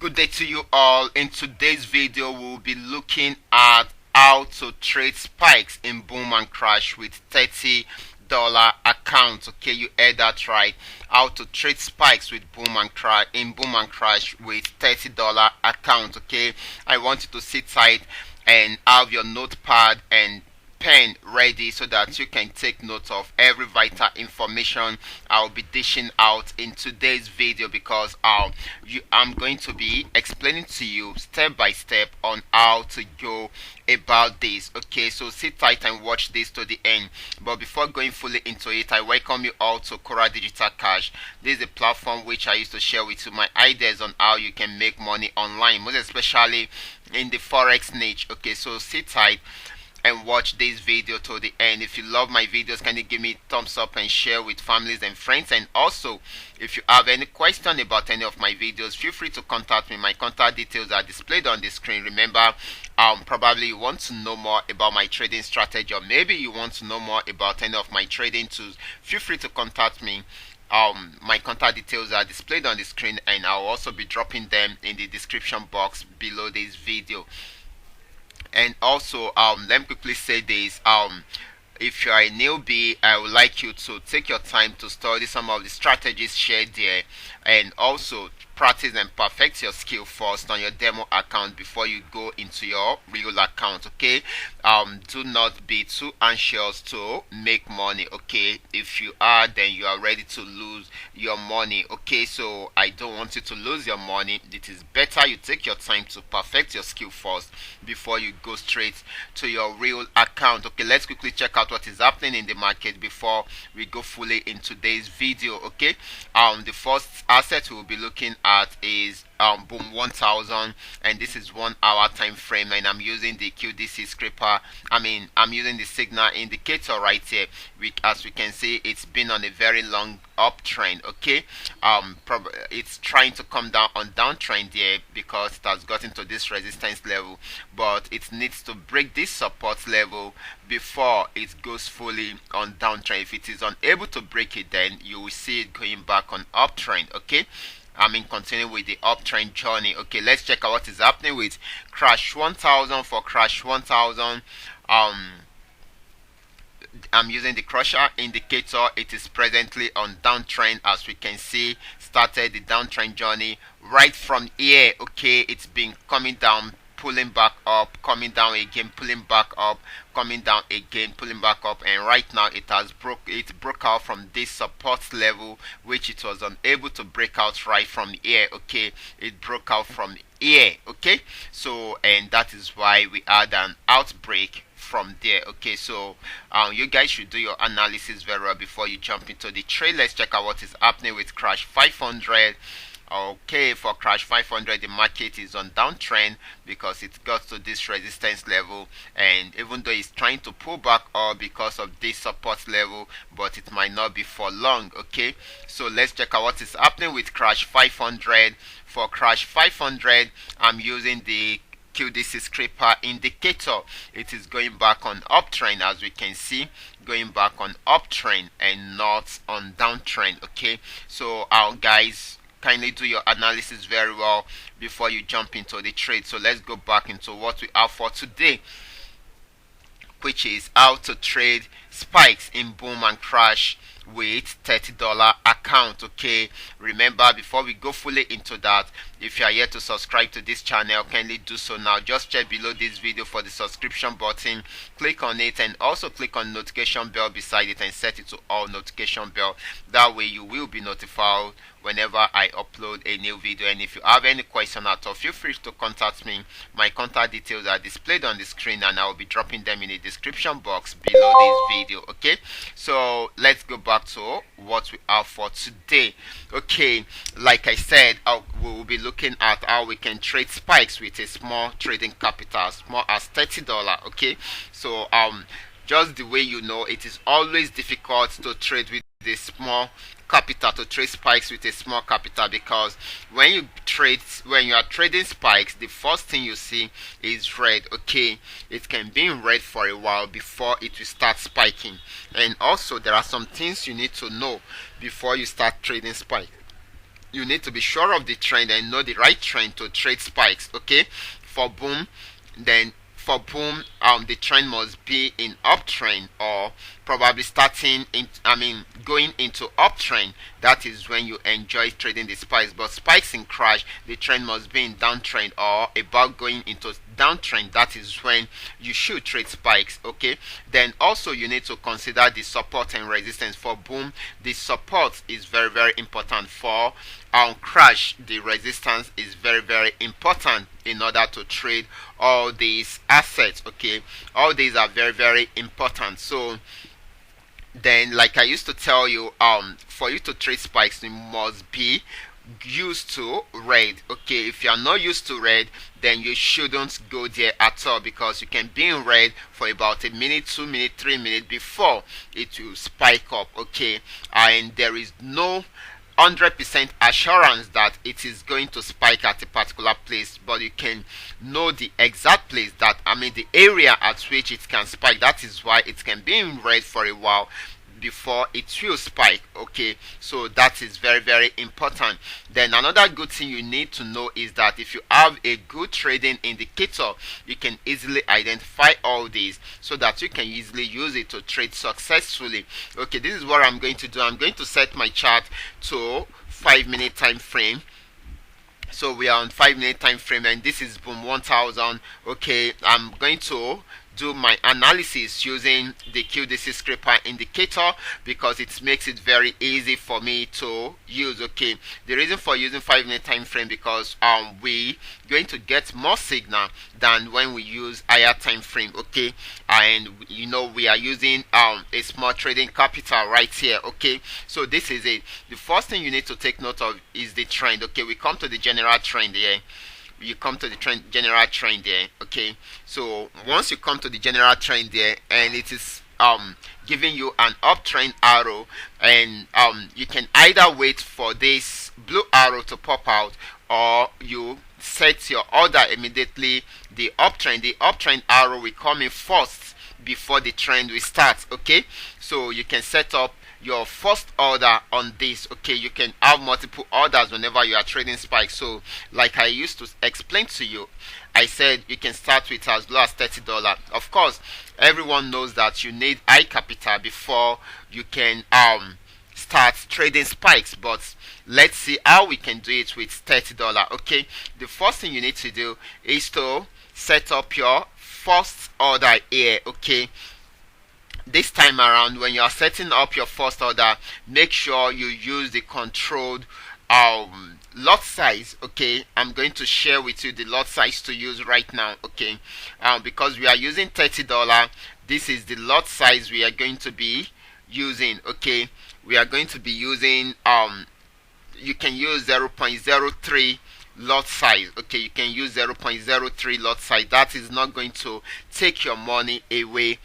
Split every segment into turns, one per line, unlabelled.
Good day to you all. In today's video, we'll be looking at how to trade spikes in boom and crash with $30 accounts. Okay, you heard that right. How to trade spikes with boom and crash with $30 account. Okay, I want you to sit tight and have your notepad and pen ready so that you can take note of every vital information I'll be dishing out in today's video, because I'm going to be explaining to you step by step on how to go about this. Okay, so sit tight and watch this to the end. But before going fully into it, I welcome you all to Qora Digital Cash. This is a platform which I used to share with you my ideas on how you can make money online, most especially in the Forex niche. Okay, so sit tight and watch this video to the end. If you love my videos, can you give me a thumbs up and share with families and friends? And also, if you have any question about any of my videos, feel free to contact me. My contact details are displayed on the screen. Remember, probably you want to know more about my trading strategy, or maybe you want to know more about any of my trading tools. Feel free to contact me. My contact details are displayed on the screen, and I'll also be dropping them in the description box below this video. And also, let me quickly say this. If you are a newbie, I would like you to take your time to study some of the strategies shared there, and also practice and perfect your skill first on your demo account before you go into your real account. Okay, do not be too anxious to make money. Okay, if you are, then you are ready to lose your money. Okay, so I don't want you to lose your money. It is better you take your time to perfect your skill first before you go straight to your real account. Okay, let's quickly check out what is happening in the market before we go fully in today's video. Okay, the first asset we'll be looking at is boom 1000, and this is 1 hour time frame, and I'm using the QDC scraper. I'm using the signal indicator right here. As we can see, it's been on a very long uptrend. Okay, it's trying to come down on downtrend here because it has gotten to this resistance level, but it needs to break this support level before it goes fully on downtrend. If it is unable to break it, then you will see it going back on uptrend. Okay, continue with the uptrend journey. Okay, let's check out what is happening with crash 1000. For crash 1000, I'm using the crusher indicator. It is presently on downtrend. As we can see, started the downtrend journey right from here. Okay, it's been coming down, pulling back up, coming down again, pulling back up, coming down again, pulling back up, and right now it broke out from this support level, which it was unable to break out right from here. Okay, it broke out from here. Okay, so, and that is why we had an outbreak from there. Okay, so you guys should do your analysis very well before you jump into the trade. Let's check out what is happening with crash 500. Okay, for crash 500, the market is on downtrend because it got to this resistance level, and even though it's trying to pull back up because of this support level, but it might not be for long. Okay, so let's check out what is happening with crash 500. For crash 500, I'm using the QDC scraper indicator. It is going back on uptrend, as we can see, going back on uptrend and not on downtrend. Okay, so guys, kindly do your analysis very well before you jump into the trade. So let's go back into what we have for today, which is how to trade spikes in boom and crash with $30 account. Okay, remember, before we go fully into that, if you are yet to subscribe to this channel, kindly do so now. Just check below this video for the subscription button, click on it, and also click on notification bell beside it and set it to all notification bell. That way you will be notified whenever I upload a new video. And if you have any question at all, feel free to contact me. My contact details are displayed on the screen, and I will be dropping them in the description box below this video. Okay, so let's go back to what we have for today. Okay, like I said, we will be looking at how we can trade spikes with a small trading capital, as small as $30. Okay, so just the way you know, it is always difficult to trade with a small capital, to trade spikes with a small capital, because when you are trading spikes, the first thing you see is red. Okay, it can be in red for a while before it will start spiking, and also there are some things you need to know before you start trading spike. you need to be sure of the trend and know the right trend to trade spikes. Okay, for boom, then for boom, the trend must be in uptrend or probably starting in, going into uptrend. That is when you enjoy trading the spikes. But spikes in crash, the trend must be in downtrend or about going into downtrend. That is when you should trade spikes. Okay, then also you need to consider the support and resistance. For boom, the support is very, very important. For crash, the resistance is very, very important in order to trade all these assets. Okay, all these are very, very important. So then, like I used to tell you, for you to trade spikes, you must be used to red. Okay, if you are not used to red, then you shouldn't go there at all, because you can be in red for about a minute, 2 minutes, 3 minutes before it will spike up. Okay, and there is no 100% assurance that it is going to spike at a particular place, but you can know the exact place, that the area at which it can spike. That is why it can be in red for a while before it will spike. Okay, so that is very, very important. Then another good thing you need to know is that if you have a good trading indicator, you can easily identify all these so that you can easily use it to trade successfully. Okay, this is what I'm going to do. I'm going to set my chart to 5-minute time frame. So we are on 5-minute time frame, and this is boom 1000. Okay, I'm going to do my analysis using the QDC scraper indicator because it makes it very easy for me to use. Okay, the reason for using 5-minute time frame, because we going to get more signal than when we use higher time frame. Okay, and we are using a small trading capital right here. Okay, so this is it. The first thing you need to take note of is the trend. Okay, we come to the general trend here. You come to the general trend there. Okay, so once you come to the general trend there, and it is giving you an uptrend arrow, and you can either wait for this blue arrow to pop out, or you set your order immediately. The uptrend arrow will come in first before the trend will start. Okay, so you can set up your first order on this. Okay, you can have multiple orders whenever you are trading spikes. So like I used to explain to you, I said you can start with as low as $30. Of course, everyone knows that you need high capital before you can start trading spikes, but let's see how we can do it with $30. Okay, the first thing you need to do is to set up your first order here. Okay, this time around, when you are setting up your first order, make sure you use the controlled lot size. Okay, I'm going to share with you the lot size to use right now. Okay, because we are using $30, this is the lot size we are going to be using. Okay, we are going to be using you can use 0.03 lot size. Okay, you can use 0.03 lot size. That is not going to take your money away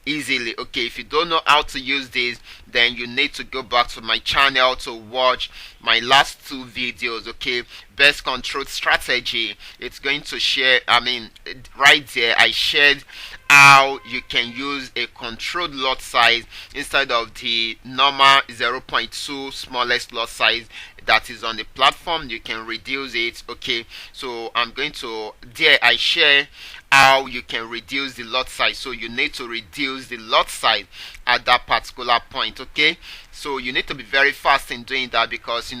easily. Okay, if you don't know how to use this, then you need to go back to my channel to watch my last 2 videos. Okay, best control strategy. It's going to share, right there I shared how you can use a controlled lot size instead of the normal 0.2 smallest lot size that is on the platform. You can reduce it. Okay, so I'm going to, there I share how you can reduce the lot size. So you need to reduce the lot size at that particular point. Okay, so you need to be very fast in doing that, because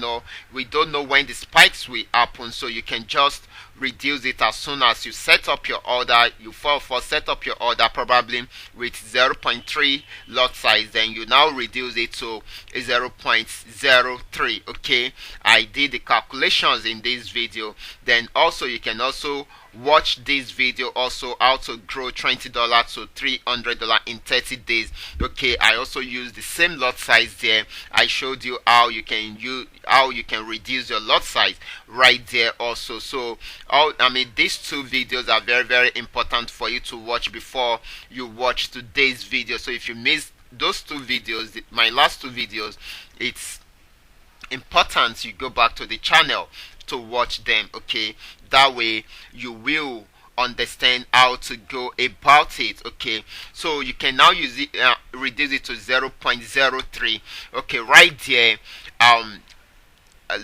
we don't know when the spikes will happen. So you can just reduce it as soon as you set up your order. You first set up your order probably with 0.3 lot size, then you now reduce it to 0.03. Okay, I did the calculations in this video. Then also you can also watch this video also how to grow $20 to $300 in 30 days. Okay, I also use the same lot size there. I showed you how you can reduce your lot size right there also. So these 2 videos are very, very important for you to watch before you watch today's video. So if you missed those 2 videos, my last 2 videos, it's important you go back to the channel to watch them. Okay, that way you will understand how to go about it. Okay, so you can now use it, reduce it to 0.03. okay, right there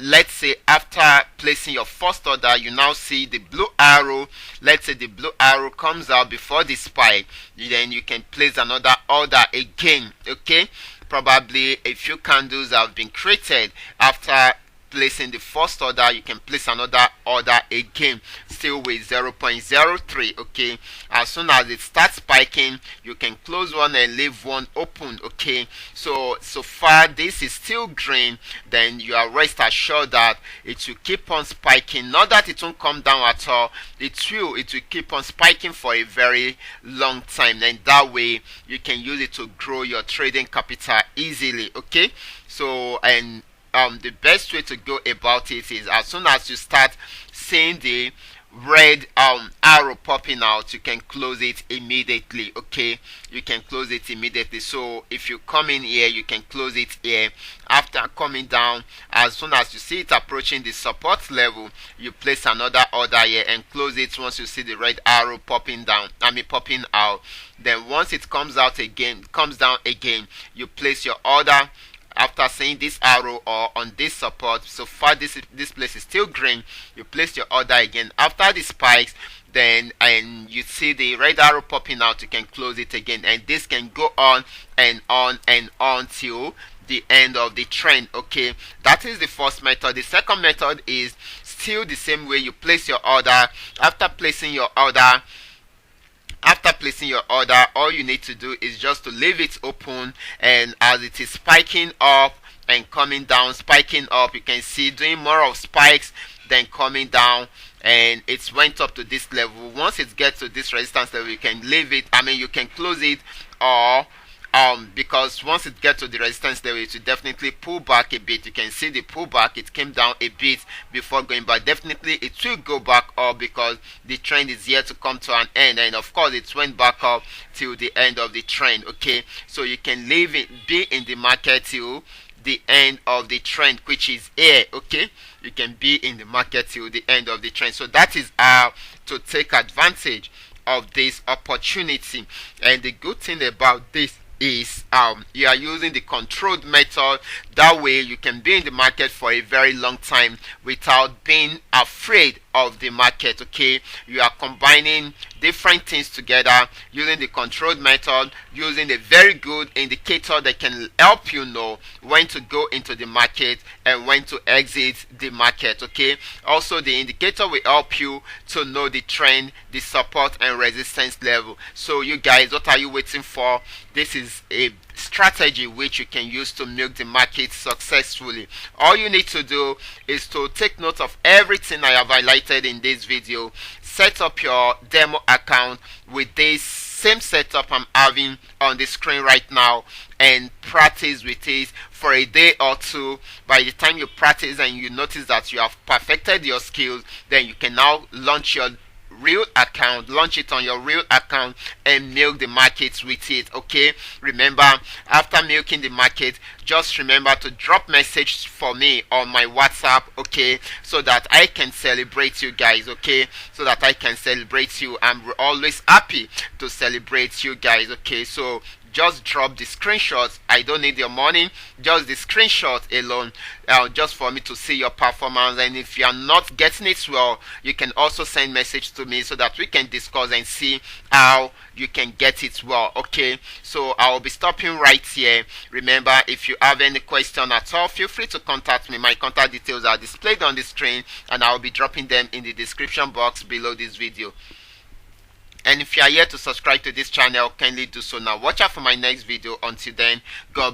let's say after placing your first order, you now see the blue arrow. Let's say the blue arrow comes out before the spike, then you can place another order again. Okay, probably a few candles have been created after placing the first order. You can place another order again, still with 0.03. Okay, as soon as it starts spiking, you can close one and leave one open. Okay, so far this is still green, then you are rest assured that it will keep on spiking. Not that it won't come down at all, it will keep on spiking for a very long time, and that way you can use it to grow your trading capital easily. Okay, so and the best way to go about it is, as soon as you start seeing the red arrow popping out, you can close it immediately. Okay, you can close it immediately. So if you come in here, you can close it here. After coming down, as soon as you see it approaching the support level, you place another order here and close it once you see the red arrow popping out. Then once it comes down again, you place your order after seeing this arrow or on this support. So far this place is still green, you place your order again after the spikes, then and you see the red arrow popping out, you can close it again, and this can go on and on and on till the end of the trend. Okay, that is the first method. The second method is still the same way. You place your order. After placing your order, all you need to do is just to leave it open, and as it is spiking up and coming down, spiking up, you can see doing more of spikes, then coming down, and it went up to this level. Once it gets to this resistance level, you can leave it, you can close it, or because once it gets to the resistance level, it will definitely pull back a bit. You can see the pullback, it came down a bit before going back. Definitely it will go back up because the trend is here to come to an end, and of course it went back up till the end of the trend. Okay, so you can be in the market till the end of the trend, which is here. Okay, you can be in the market till the end of the trend. So that is how to take advantage of this opportunity. And the good thing about this is you are using the controlled method. That way you can be in the market for a very long time without being afraid of the market. Okay, you are combining different things together using the controlled method, using a very good indicator that can help you know when to go into the market and when to exit the market. Okay, also the indicator will help you to know the trend, the support and resistance level. So you guys, what are you waiting for? This is a strategy which you can use to milk the market successfully. All you need to do is to take note of everything I have highlighted in this video. Set up your demo account with this same setup I'm having on the screen right now, and practice with it for a day or two. By the time you practice and you notice that you have perfected your skills, then you can now launch it on your real account and milk the markets with it. Okay, remember, after milking the market, just remember to drop message for me on my WhatsApp. Okay, so that I can celebrate you guys. Okay, so that I can celebrate you. I'm always happy to celebrate you guys. Okay, so just drop the screenshots. I don't need your money, just the screenshot alone, just for me to see your performance. And if you are not getting it well, you can also send message to me so that we can discuss and see how you can get it well. Okay, so I will be stopping right here. Remember, if you have any question at all, feel free to contact me. My contact details are displayed on the screen, and I will be dropping them in the description box below this video. And if you are yet to subscribe to this channel, kindly do so now. Watch out for my next video. Until then, God